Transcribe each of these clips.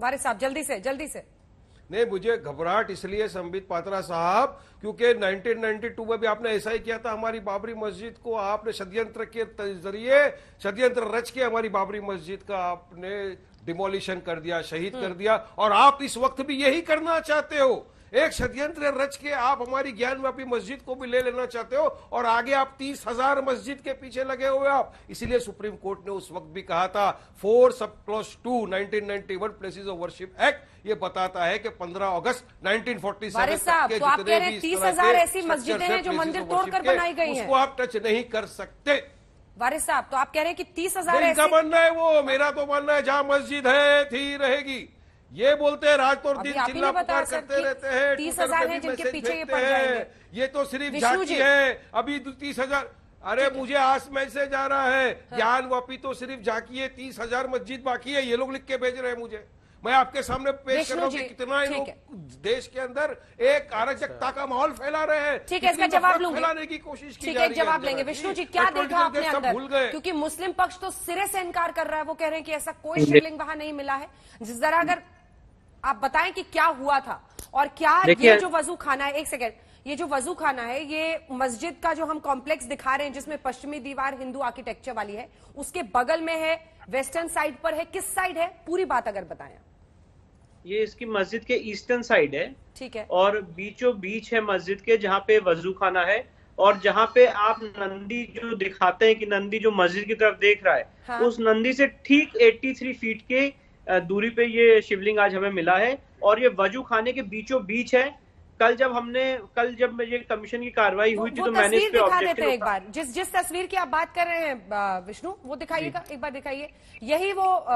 वारिस साहब जल्दी से। नहीं, मुझे घबराहट इसलिए संबित पात्रा साहब, क्योंकि 1992 में भी आपने ऐसा ही किया था। हमारी बाबरी मस्जिद को आपने षड्यंत्र के जरिए, षड्यंत्र रच के हमारी बाबरी मस्जिद का आपने डिमोलिशन कर दिया, शहीद कर दिया। और आप इस वक्त भी यही करना चाहते हो। एक षड्यंत्र रच के आप हमारी ज्ञानव्यापी मस्जिद को भी ले लेना चाहते हो, और आगे आप 30,000 मस्जिद के पीछे लगे हुए आप। इसीलिए सुप्रीम कोर्ट ने उस वक्त भी कहा था 4 sub clause 2 1991 places of worship act ये बताता है कि 15 अगस्त 1947 के तो आप कह रहे हैं 30,000 ऐसी मस्जिदें हैं जो मंदिर तोड़कर बनाई गई हैं, उसको आप टच नहीं कर सकते। वारिस साहब, तो आप कह रहे हैं कि 30,000 इनका मानना है वो, मेरा तो मानना है जहां मस्जिद है थी रहेगी। ये बोलते हैं रात और दिन चिल्ला पुकार करते रहते हैं, 30,000 हैं जिनके पीछे ये पड़ जाएंगे। ये तो सिर्फ झांकी है। अभी 30,000, अरे मुझे आज मैसेज आ रहा है, ज्ञानवापी तो सिर्फ झांकी है, 30,000 मस्जिद बाकी है। ये लोग लिख के भेज रहे हैं मुझे। मैं आपके सामने पेश कर रहा हूँ कि कितना लोग देश के अंदर एक अराजकता का माहौल फैला रहे हैं। ठीक है, इसका जवाब लूंगी, फैलाने की कोशिश की जा रही है। जवाब लेंगे। विष्णु जी, क्या देखा आपने अंदर? क्योंकि मुस्लिम पक्ष तो सिरे से इनकार कर रहा है। वो कह रहे हैं कि ऐसा कोई शिवलिंग वहां नहीं मिला है। जरा अगर आप बताएं कि क्या हुआ था, और क्या ये जो वजू खाना है, एक सेकेंड, ये जो वजू खाना है, ये मस्जिद का जो हम कॉम्प्लेक्स दिखा रहे हैं जिसमें पश्चिमी दीवार हिंदू आर्किटेक्चर वाली है, उसके बगल में है, वेस्टर्न साइड पर है, किस साइड है, पूरी बात अगर बताएं। ये इसकी मस्जिद के ईस्टर्न साइड है, ठीक है, और बीचों बीच है मस्जिद के, जहाँ पे वजू खाना है। और जहाँ पे आप नंदी जो दिखाते हैं कि नंदी जो मस्जिद की तरफ देख रहा है, हाँ। उस नंदी से ठीक 83 फीट के दूरी पे ये शिवलिंग आज हमें मिला है, और ये वजू खाने के बीचों बीच है। कल जब ये कमीशन की कार्रवाई हुई थी तो मैंने इस पे ऑब्जेक्शन एक बार जिस तस्वीर की आप बात कर रहे हैं विष्णु, वो दिखाइएगा, एक बार दिखाइए। यही वो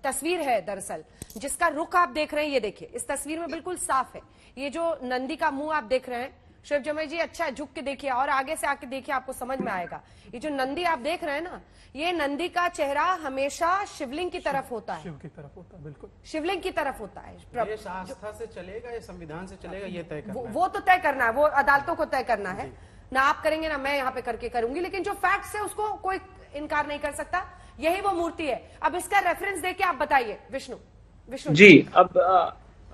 तस्वीर है दरअसल जिसका रुख आप देख रहे हैं। ये देखिए, इस तस्वीर में बिल्कुल साफ है। ये जो नंदी का मुंह आप देख रहे हैं, शिव जमे जी अच्छा झुक के देखिए और आगे से आके देखिए, आपको समझ में आएगा। ये जो नंदी आप देख रहे हैं ना, ये नंदी का चेहरा हमेशा शिवलिंग की तरफ होता है, शिव की तरफ होता है, बिल्कुल शिवलिंग की तरफ होता है। ये आस्था से चलेगा या संविधान से चलेगा, ये तय करना है। वो तो तय करना है, वो अदालतों को तय करना है ना। आप करेंगे ना मैं यहाँ पे करके करूंगी, लेकिन जो फैक्ट्स है उसको कोई इनकार नहीं कर सकता। यही वो मूर्ति है। अब इसका रेफरेंस दे के आप बताइए विष्णु जी। अब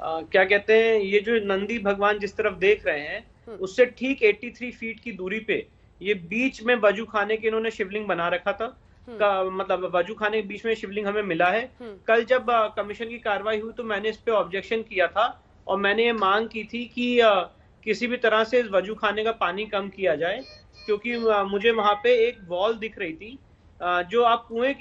क्या कहते हैं, ये जो नंदी भगवान जिस तरफ देख रहे हैं उससे ठीक 83 फीट की दूरी पे ये बीच में वजू खाने के इन्होंने शिवलिंग बना रखा था। मतलब वजू खाने के बीच में शिवलिंग हमें मिला है। कल जब कमीशन की कार्रवाई हुई तो मैंने इस पे ऑब्जेक्शन किया था, और मैंने ये मांग की थी कि किसी भी तरह से वजू खाने का पानी कम किया जाए, क्योंकि मुझे वहां पे एक वॉल दिख रही थी, जो आप कुएं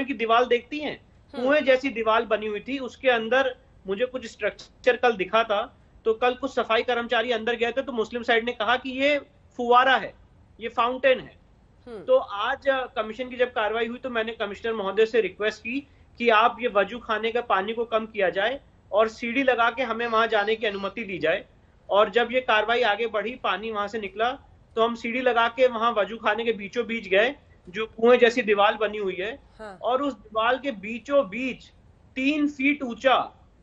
की दीवार देखती हैं, कुएं जैसी दीवार बनी हुई थी। उसके अंदर मुझे कुछ स्ट्रक्चर कल दिखा था। तो कल कुछ सफाई कर्मचारी अंदर गए थे तो मुस्लिम साइड ने कहा कि ये फुवारा है, ये फाउंटेन है। तो आज कमीशन की जब कार्रवाई हुई तो मैंने कमिश्नर महोदय से रिक्वेस्ट की कि आप ये वजू खाने का पानी को कम किया जाए और सीढ़ी लगा के हमें वहां जाने की अनुमति दी जाए। और जब ये कार्रवाई आगे बढ़ी, पानी वहां से निकला, तो हम सीढ़ी लगा के वहां वजू खाने के बीचों बीच गए, जो कुएं जैसी दीवार बनी हुई है। हाँ। और उस दीवार के बीचों बीच 3 फीट ऊंचा,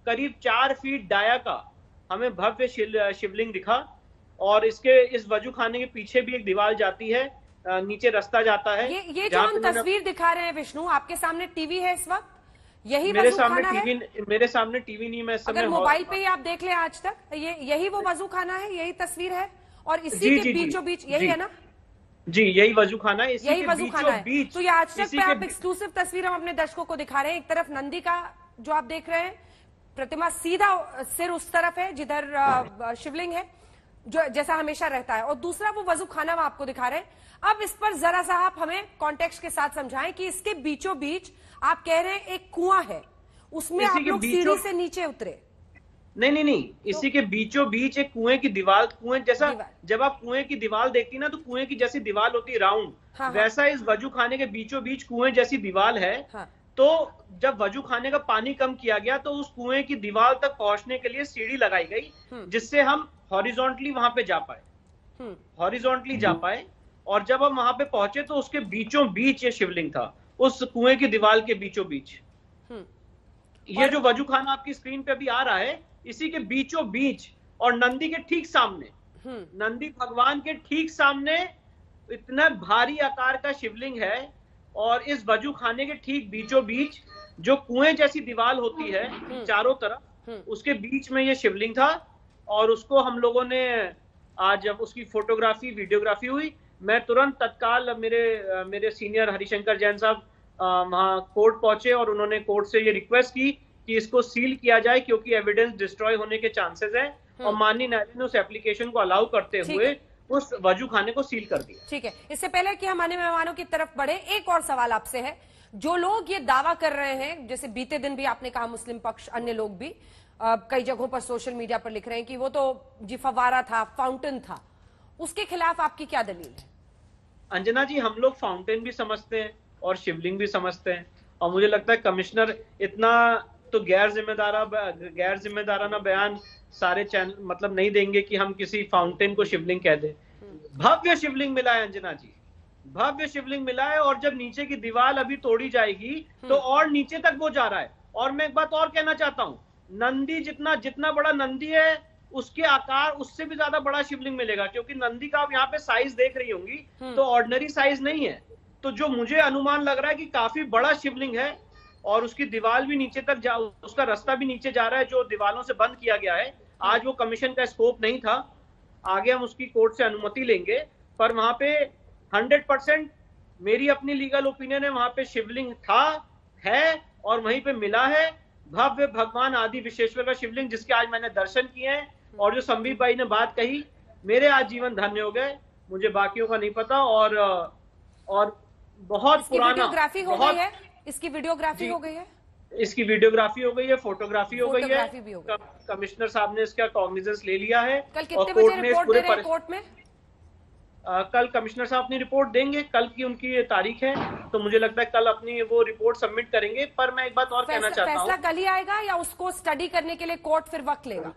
करीब 4 फीट डाया का हमें भव्य शिवलिंग दिखा। और इस वजू खाने के पीछे भी एक दीवार जाती है, नीचे रास्ता जाता है। ये जो हम तस्वीर दिखा रहे हैं विष्णु, आपके सामने टीवी है इस वक्त? यही मेरे सामने टीवी नहीं, मैं इस समय अगर मोबाइल पे ही आप देख ले आज तक, यही वो वजू खाना है, यही तस्वीर है, और इसी के बीचों बीच यही है ना? जी, यही वजू खाना है, यही वजू खाना है। तो ये आज तक पे आप एक्सक्लूसिव तस्वीर हम अपने दर्शकों को दिखा रहे हैं। एक तरफ नंदी का जो आप देख रहे हैं प्रतिमा, सीधा सिर उस तरफ है जिधर शिवलिंग है, जो जैसा हमेशा रहता है, और दूसरा वो वजू खाना हम आपको दिखा रहे हैं। अब इस पर जरा सा आप हमें कॉन्टेक्स्ट के साथ समझाएं कि इसके बीचों बीच आप कह रहे हैं एक कुआं है, उसमें आप लोग सीढ़ी से नीचे उतरे। नहीं, इसी के बीचों बीच एक कुएं की दीवार, कुएं जैसा, जब आप कुएं की दीवार देखती ना तो कुएं की जैसी दीवार होती है राउंड, हाँ, वैसा इस वजू खाने के बीचों बीच कुएं जैसी दीवार है। हाँ। तो जब वजू खाने का पानी कम किया गया तो उस कुएं की दीवार तक पहुंचने के लिए सीढ़ी लगाई गई, जिससे हम हॉरिजॉन्टली वहां पे जा पाए, और जब हम वहां पे पहुंचे तो उसके बीचों बीच ये शिवलिंग था, उस कुएं की दीवार के बीचों बीच। ये जो वजू खाना आपकी स्क्रीन पे अभी आ रहा है, इसी के बीचों बीच, और नंदी के ठीक सामने, नंदी भगवान के ठीक सामने इतना भारी आकार का शिवलिंग है, और इस वजू खाने के ठीक बीचों बीच जो कुएं जैसी दीवार होती है चारों तरफ, उसके बीच में ये शिवलिंग था। और उसको हम लोगों ने आज जब उसकी फोटोग्राफी वीडियोग्राफी हुई, मैं तुरंत तत्काल मेरे सीनियर हरिशंकर जैन साहब वहां कोर्ट पहुंचे और उन्होंने कोर्ट से ये रिक्वेस्ट की कि इसको सील किया जाए क्योंकि एविडेंस डिस्ट्रॉय होने के चांसेस हैं। और माननीय न्यायालय ने उस एप्लीकेशन को अलाउ करते हुए उस वजू खाने को सील कर दिया। ठीक है, इससे पहले कि हम अन्य मेहमानों की तरफ बढ़े, एक और सवाल आपसे है। जो लोग ये दावा कर रहे हैं, जैसे बीते दिन भी आपने कहा मुस्लिम पक्ष, अन्य लोग भी कई जगहों पर सोशल मीडिया पर लिख रहे हैं कि वो तो जी फवारा था, फाउंटेन था, उसके खिलाफ आपकी क्या दलील है? अंजना जी, हम लोग फाउंटेन भी समझते हैं और शिवलिंग भी समझते हैं, और मुझे लगता है कमिश्नर इतना तो गैर जिम्मेदाराना बयान सारे चैनल मतलब नहीं देंगे कि हम किसी फाउंटेन को शिवलिंग कह दें। भव्य शिवलिंग मिला है अंजना जी, भव्य शिवलिंग मिला है। और जब नीचे की दीवार अभी तोड़ी जाएगी तो और नीचे तक वो जा रहा है। और मैं एक बात और कहना चाहता हूं, नंदी जितना बड़ा नंदी है उसके आकार उससे भी ज्यादा बड़ा शिवलिंग मिलेगा, क्योंकि नंदी का आप यहाँ पे साइज देख रही होंगी तो ऑर्डिनरी साइज नहीं है। तो जो मुझे अनुमान लग रहा है कि काफी बड़ा शिवलिंग है और उसकी दीवार भी नीचे तक उसका रास्ता भी नीचे जा रहा है, जो दीवारों से बंद किया गया है। आज वो कमीशन का स्कोप नहीं था, आगे हम उसकी कोर्ट से अनुमति लेंगे, पर वहां पे 100% मेरी अपनी लीगल ओपिनियन है, वहां पे शिवलिंग था, है और वहीं पे मिला है। भव्य भगवान आदि विश्वेश्वर का शिवलिंग, जिसके आज मैंने दर्शन किए हैं। और जो संबित भाई ने बात कही, मेरे आज जीवन धन्य हो गए, मुझे बाकियों का नहीं पता। और बहुत पुराना वीडियोग्राफी हो गई है, इसकी वीडियोग्राफी हो गई है, इसकी वीडियोग्राफी हो गई है, फोटोग्राफी हो गई है। भी हो गई। कमिश्नर साहब ने इसका कॉग्निजेंस ले लिया है। कल कितने बजे रिपोर्ट दे रहे हैं कोर्ट में? कल कमिश्नर साहब अपनी रिपोर्ट देंगे, कल की उनकी तारीख है, तो मुझे लगता है कल अपनी वो रिपोर्ट सबमिट करेंगे। पर मैं एक बात और कहना चाहता हूँ, फैसला कल ही आएगा या उसको स्टडी करने के लिए कोर्ट फिर वक्त लेगा?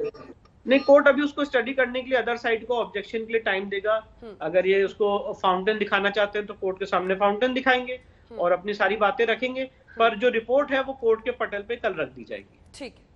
नहीं, कोर्ट अभी उसको स्टडी करने के लिए अदर साइड को ऑब्जेक्शन के लिए टाइम देगा। अगर ये उसको फाउंटेन दिखाना चाहते हैं तो कोर्ट के सामने फाउंटेन दिखाएंगे और अपनी सारी बातें रखेंगे। पर जो रिपोर्ट है वो कोर्ट के पटल पे कल रख दी जाएगी। ठीक है।